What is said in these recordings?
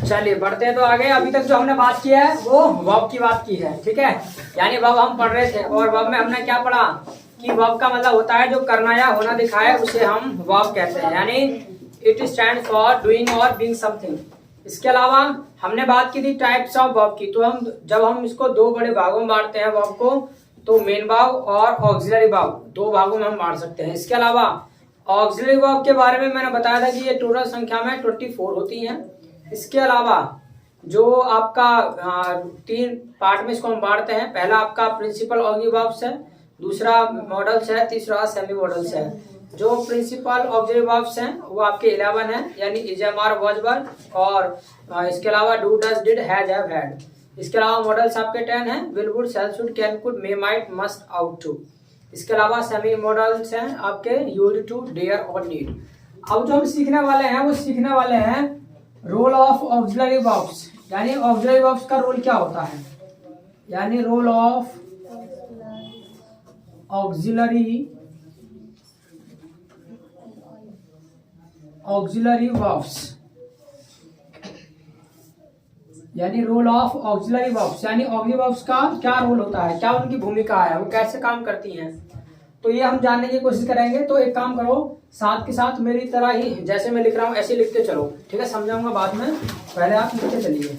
चलिए बढ़ते हैं तो आगे। अभी तक जो हमने बात किया है वो वर्ब की बात की है, ठीक है। यानी वर्ब हम पढ़ रहे थे और वर्ब में हमने क्या पढ़ा कि वर्ब का मतलब होता है जो करना या होना दिखाए उसे हम वर्ब कहते हैं, यानी इट स्टैंड फॉर डूइंग और बीइंग समथिंग। इसके अलावा हमने बात की थी टाइप्स ऑफ वर्ब की। तो हम जब हम इसको दो बड़े भागों में बांटते हैं वर्ब को, तो मेन वर्ब और ऑक्सिलरी वर्ब, दो भागों में हम बांट सकते हैं। इसके अलावा ऑक्सिलरी वर्ब के बारे में मैंने बताया था कि ये टोटल संख्या में 24 होती हैं। इसके अलावा जो आपका तीन पार्ट में इसको हम बांटते हैं। पहला आपका प्रिंसिपल ऑक्सिलरी वर्ब्स है, दूसरा मॉडल्स है, तीसरा सेमी मॉडल्स है। जो प्रिंसिपल ऑक्सिलरी वर्ब्स हैं वो आपके 11 हैं, यानी is, am, are, was, were, और इसके अलावा do, does, did, has, have, had. इसके अलावा मॉडल्स आपके 10 हैं, will, would, shall, should, can, could, may, might, must, ought. इसके अलावा सेमी मॉडल्स हैं आपके यूज्ड टू, डेयर और नीड। अब जो हम सीखने वाले हैं वो सीखने वाले हैं रोल ऑफ ऑक्सिलरी वर्ब्स, यानी ऑक्सिलरी वर्ब्स का रोल क्या होता है, यानी रोल ऑफ ऑक्सिलरी वर्ब्स, यानी रोल ऑफ ऑक्सिलरी वर्ब्स, यानी ऑक्सिलरी वर्ब्स का क्या रोल होता है, क्या उनकी भूमिका है, वो कैसे काम करती हैं। तो ये हम जानने की कोशिश करेंगे। तो एक काम करो, साथ के साथ मेरी तरह ही जैसे मैं लिख रहा हूँ ऐसे लिखते चलो, ठीक है। समझाऊंगा बाद में, पहले आप लिखते चलिए।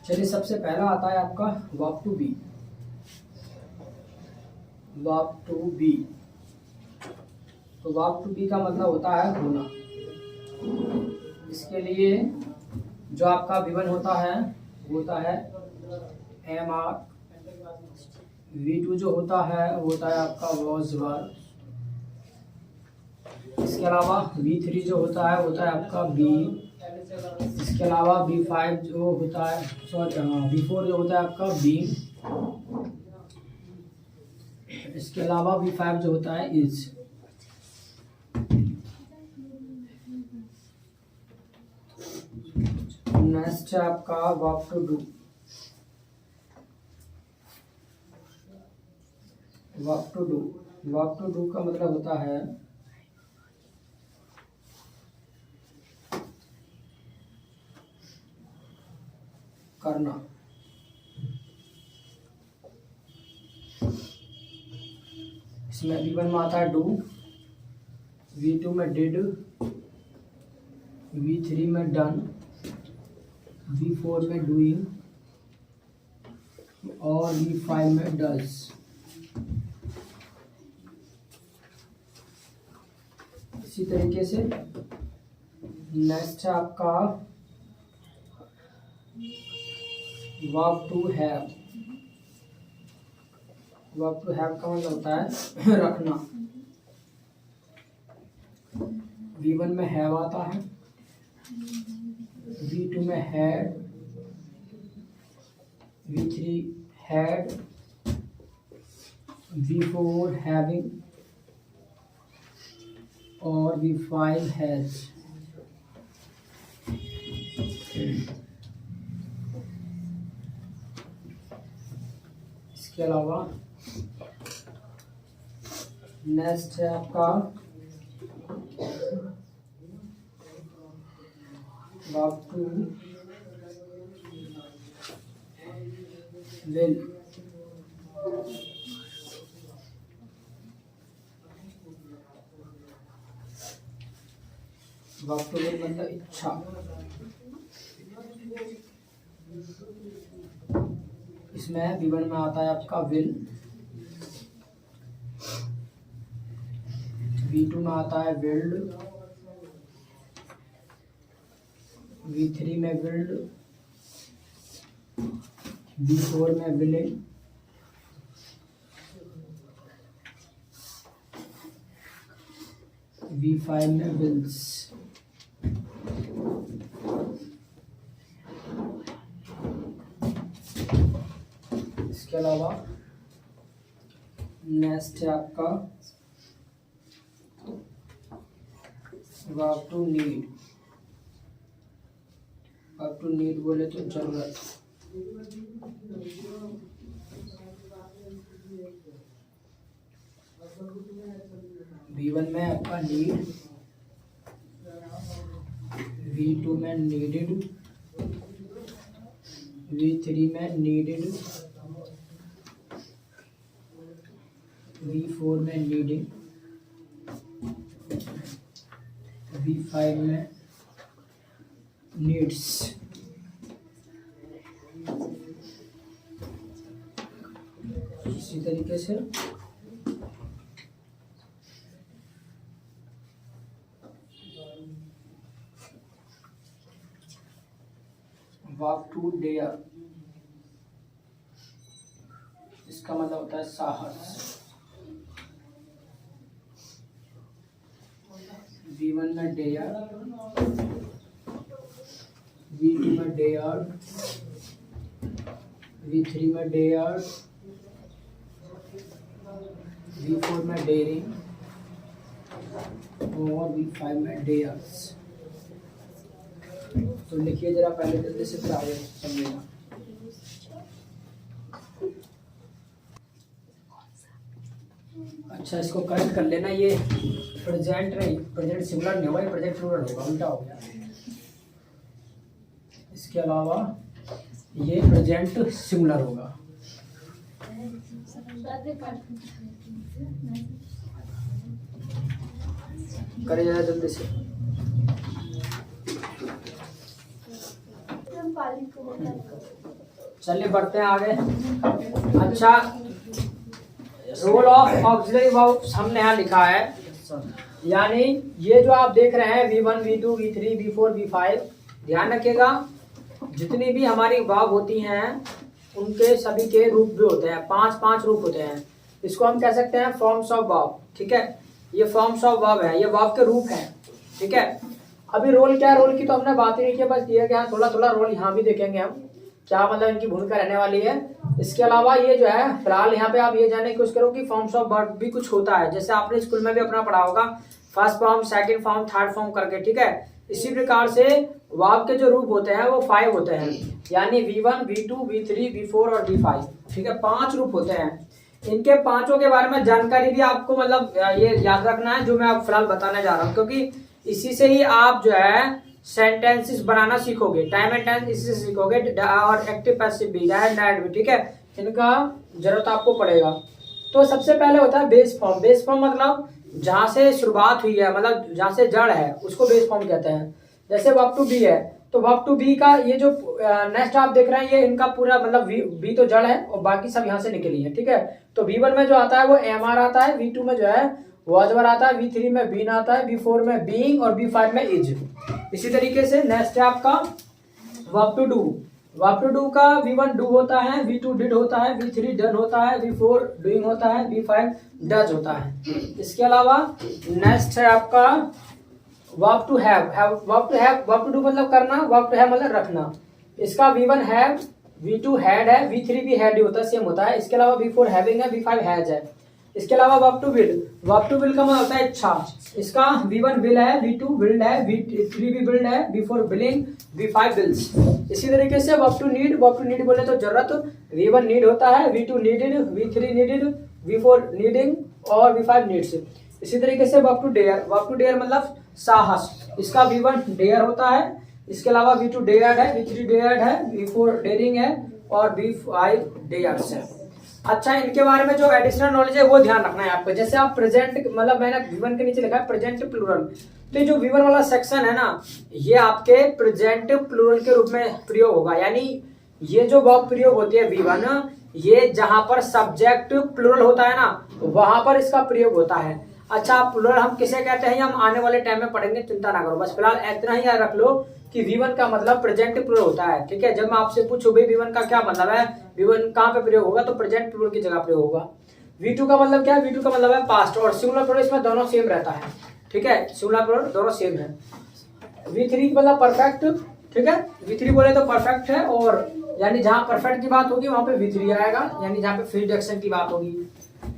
चलिए, सबसे पहला आता है आपका verb to be. Verb to be, तो वर्ब टू बी का मतलब होता है होना। इसके लिए जो आपका विवन होता है वो होता है एम आर। V2 जो होता है वो होता है आपका वॉज, वर। इसके अलावा V3 जो होता है वो होता है आपका बी। इसके अलावा B5 जो होता है, B4 जो होता है आपका बी। इसके अलावा B5 जो होता है इज। नेक्स्ट है आपका verb to do. Verb to do, verb to do का मतलब होता है करना। इसमें V1 में आता है डू, V2 में डिड, V3 में डन, V4 में डूइंग और V5 में डज। इसी तरीके से नेक्स्ट है आपका verb to have. Verb to have का मतलब होता है रखना। V1 में हैव आता है, V2 में had, V3 had, V4 having और V5 हैज। इसके अलावा नेक्स्ट है आपका verb to will. Verb to will मतलब इच्छा। इसमें V1 में आता है आपका विल, V2 में आता है विल्ड, V3 में विल्ड, V4 में विलिंग, V5 में विल्स। इसके अलावा नेक्स्ट है आपका verb to need. Verb to need बोले तो जरूरत। V1 में आपका नीड, V2 में नीडेड, V3 में नीडेड, V4 में नीडिंग, V5 में नीड्स। इसी तरीके से वर्ब टू डेयर, इसका मतलब होता है साहस। V1 में डेयर, V2 में डेयर, V3 में डेयर, V4 में डेयरिंग और V5 में डेयर्स। तो लिखिए जरा पहले जल्दी से, फिर आगे समझिएगा। अच्छा, इसको करेक्ट कर लेना। ये प्रेजेंट नहीं, प्रेजेंट सिंगुलर नहीं होगा, ये प्रेजेंट प्लूरल होगा, उल्टा हो गया। इसके अलावा ये प्रेजेंट सिंगुलर होगा। करिए जरा जल्दी से। चलिए बढ़ते हैं आगे। अच्छा, रोल ऑफ ऑक्सिलरी वर्ब्स हमने यहाँ लिखा है, यानी ये जो आप देख रहे हैं V1, V2, V3, V4, V5, ध्यान रखिएगा जितनी भी हमारी वर्ब होती हैं उनके सभी के रूप भी होते हैं, 5 रूप होते हैं। इसको हम कह सकते हैं फॉर्म्स ऑफ वर्ब। ठीक है, ये फॉर्म्स ऑफ वर्ब है, ये वर्ब के रूप हैं। ठीक है, अभी रोल क्या है, रोल की तो हमने बात ही नहीं की, बस दिया गया थोड़ा थोड़ा रोल यहाँ भी देखेंगे हम, क्या मतलब इनकी भूमिका रहने वाली है। इसके अलावा ये जो है फिलहाल यहाँ पे आप ये जानने की कोशिश करो कि फॉर्म्स ऑफ वर्ब भी कुछ होता है, जैसे आपने स्कूल में भी अपना पढ़ा होगा, first form, second form, third form करके। ठीक है, इसी प्रकार से वर्ब के जो रूप होते हैं वो 5 होते हैं, यानी V1, V2, V3, V4 और V5। ठीक है, 5 रूप होते हैं। इनके पांचों के बारे में जानकारी भी आपको मतलब ये याद रखना है जो मैं आप फिलहाल बताने जा रहा हूँ, क्योंकि इसी से ही आप जो है सेंटेंसेस बनाना सीखोगे, टाइम एंड टेंस इसी से सीखोगे, और एक्टिव पैसिव भी, डायरेक्ट भी। ठीक है, इनका जरूरत आपको पड़ेगा। तो सबसे पहले होता है बेस फॉर्म। बेस फॉर्म मतलब जहां से शुरुआत हुई है, मतलब जहां से जड़ है, उसको बेस फॉर्म कहते हैं। जैसे वर्ब टू बी है, तो वर्ब टू बी का ये जो नेक्स्ट आप देख रहे हैं, ये इनका पूरा मतलब बी तो जड़ है और बाकी सब यहाँ से निकली है। ठीक है, तो V1 में जो आता है वो एमआर आता है, V2 में जो है वॉजवर आता है, V3 में बीन आता है, V4 में बीइंग और V5 में इज। इसी तरीके से नेक्स्ट है आपका verb to do. Verb to do का V1 डू होता है, V2 डिड होता है, V3 डन होता है, V4 डूइंग होता है, V5 डज होता है। इसके अलावा नेक्स्ट है आपका verb to have, verb to do मतलब करना, वर्ब टू हैव मतलब रखना। इसका V1 हैव, V2 हैड है, V3 भी हैड ही होता है, सेम होता है। इसके अलावा V4 हैविंग है, V5 हैज है। इसके अलावा verb to will, verb to will का मतलब होता है इच्छा। इसका V1 विल है, V2 विल्ड है, V3 भी विल्ड है, V4 विलिंग, V5 विल्स। इसी तरीके से verb to need, verb to need बोले तो जरूरत, V1 नीड होता है, V2 needed, V3 needed, V4 needing और V5 नीड्स। इसी तरीके से verb to dare, verb to dare मतलब साहस। इसका V1 डेयर होता है, इसके अलावा V2 डेयर्ड है, V3 डेयर्ड है, V4 डेयरिंग है और V5 डेयर्स है। अच्छा, इनके बारे में जो एडिशनल नॉलेज है वो ध्यान रखना है आपको। जैसे आप प्रेजेंट मतलब मैंने V1 के नीचे लिखा है प्रेजेंट प्लूरल, तो जो V1 वाला सेक्शन है ना, ये आपके प्रेजेंट प्लूरल के रूप में प्रयोग होगा। यानी ये जो वर्ब प्रयोग होती है V1, ये जहां पर सब्जेक्ट प्लूरल होता है ना, वहां पर इसका प्रयोग होता है। अच्छा, प्लूरल हम किसे कहते हैं हम आने वाले टाइम में पढ़ेंगे, चिंता ना करो। बस फिलहाल इतना ही याद रख लो कि V1 का मतलब प्रेजेंट प्लूरल होता है। ठीक है, जब मैं आपसे पूछूं भाई V1 का क्या मतलब है, V1 कहाँ पे प्रयोग होगा, तो प्रेजेंट प्लूरल की जगह प्रयोग होगा। V2 का मतलब क्या है, V2 का मतलब है पास्ट, और सिंगुलर प्लूरल इसमें दोनों सेम रहता है। ठीक है, सिंगुलर प्लूरल दोनों सेम है। V3 मतलब परफेक्ट। ठीक है, V3 बोले तो परफेक्ट है, और यानी जहाँ परफेक्ट की बात होगी वहां पे V3 आएगा, यानी जहाँ पे फ्री एक्शन की बात होगी।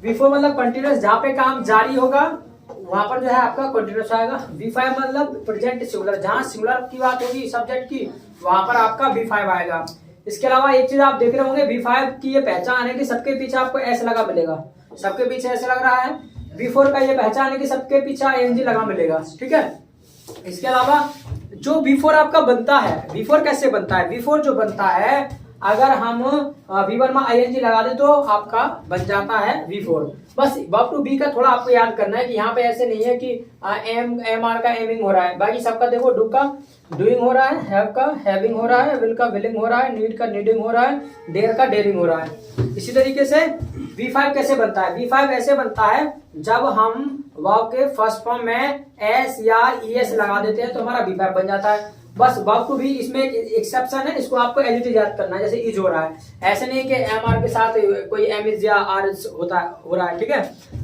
V4 मतलब कंटिन्यूअस, जहाँ पे काम जारी होगा वहां पर जो है आपका कंटिन्यूअस आएगा। V5 मतलब प्रेजेंट सिंगुलर, जहां सिंगुलर की बात होगी सब्जेक्ट की, वहां पर आपका V5 आएगा। इसके अलावा एक चीज आप देख रहे होंगे, V5 की ये पहचान है कि सबके पीछे आपको S लगा मिलेगा, सबके पीछे ऐसे लग रहा है। V4 का ये पहचान है कि सबके पीछे ING लगा मिलेगा। ठीक है, इसके अलावा जो V4 आपका बनता है, V4 कैसे बनता है, V4 जो बनता है अगर हम V1 में ING लगा दें तो आपका बन जाता है V4। बस वर्ब टू बी का थोड़ा आपको याद करना है कि यहाँ पे ऐसे नहीं है कि MR का एमिंग हो रहा है, बाकी सबका देखो डू का डूइंग हो रहा है, हैव का हैविंग हो रहा है, विल का विलिंग हो रहा है, नीड का नीडिंग हो रहा है, डेयर का डेयरिंग हो रहा है। इसी तरीके से V5 कैसे बनता है, V5 ऐसे बनता है जब हम वर्ब के फर्स्ट फॉर्म में S या ES लगा देते हैं तो हमारा V5 बन जाता है। बस वर्ब टू भी इसमें एक एक्सेप्शन है, इसको आपको एज इट इज याद करना है। जैसे इज हो रहा है, ऐसे नहीं कि MR के साथ कोई एम इज या आर होता हो रहा है। ठीक है,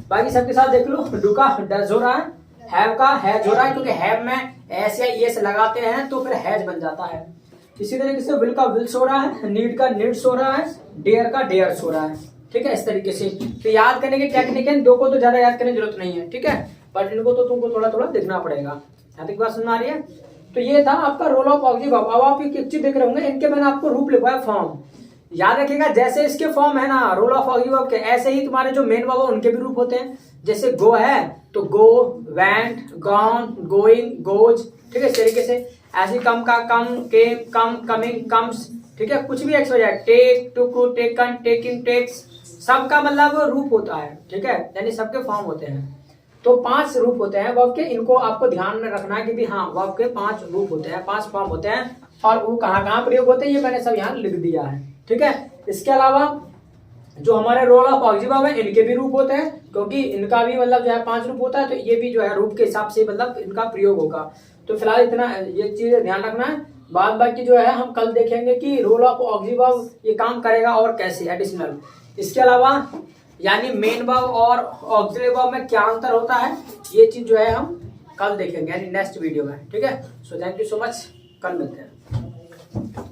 बाकी सबके साथ देख लो, डू का डज हो रहा है, हैव का हैज हो रहा है, क्योंकि हैव में एस या ES लगाते हैं तो फिर हैज बन जाता है। इसी तरीके से विल का विल्स हो रहा है, नीड का नीड्स हो रहा है, डेयर का डेयर्स हो रहा है। ठीक है, इस तरीके से तो याद करने की टेक्निक है, दो को तो ज्यादा याद करने की जरूरत नहीं है। ठीक है, पर इनको तो तुमको थोड़ा थोड़ा देखना पड़ेगा। यहाँ तक बात समझ आ रही है? तो ये था आपका रोल ऑफ ऑब्जेक्ट वर्ब। अब आप एक चीज देख रहे होंगे, इनके मैंने आपको रूप लिखवाया फॉर्म। याद रखिएगा, जैसे इसके फॉर्म है ना रोल ऑफ ऑब्जेक्ट वर्ब के, ऐसे ही तुम्हारे जो मेन वर्ब है उनके भी रूप होते हैं। जैसे गो है तो गो, वेंट, गॉन, गोइंग, गोज। ठीक है, इस तरीके से ऐसे कम का कम, केम, कम, कमिंग, कम्स। ठीक है, कुछ भी एक्स वजह, टेक, टुक, टेकन, टेकिंग, टेक्स, सबका मतलब रूप होता है। ठीक है, यानी सबके फॉर्म होते हैं। तो 5 रूप होते हैं वर्ब के, इनको आपको ध्यान में रखना है कि भी हाँ वर्ब के 5 रूप होते हैं, 5 फॉर्म होते हैं, और वो कहाँ कहाँ प्रयोग होते हैं ये मैंने सब यहाँ लिख दिया है। ठीक है, इसके अलावा जो हमारे रोल ऑफ ऑब्जेक्ट वर्ब है इनके भी रूप होते हैं, क्योंकि इनका भी मतलब जो है 5 रूप होता है, तो ये भी जो है रूप के हिसाब से मतलब इनका प्रयोग होगा। तो फिलहाल इतना ये चीज ध्यान रखना है। बाद बाकी जो है हम कल देखेंगे कि रोल ऑफ ऑब्जेक्ट वर्ब ये काम करेगा और कैसे एडिशनल। इसके अलावा यानी मेन वर्ब और ऑक्सिलरी वर्ब में क्या अंतर होता है, ये चीज जो है हम कल देखेंगे यानी नेक्स्ट वीडियो में। ठीक है, so thank you so much, कल मिलते हैं।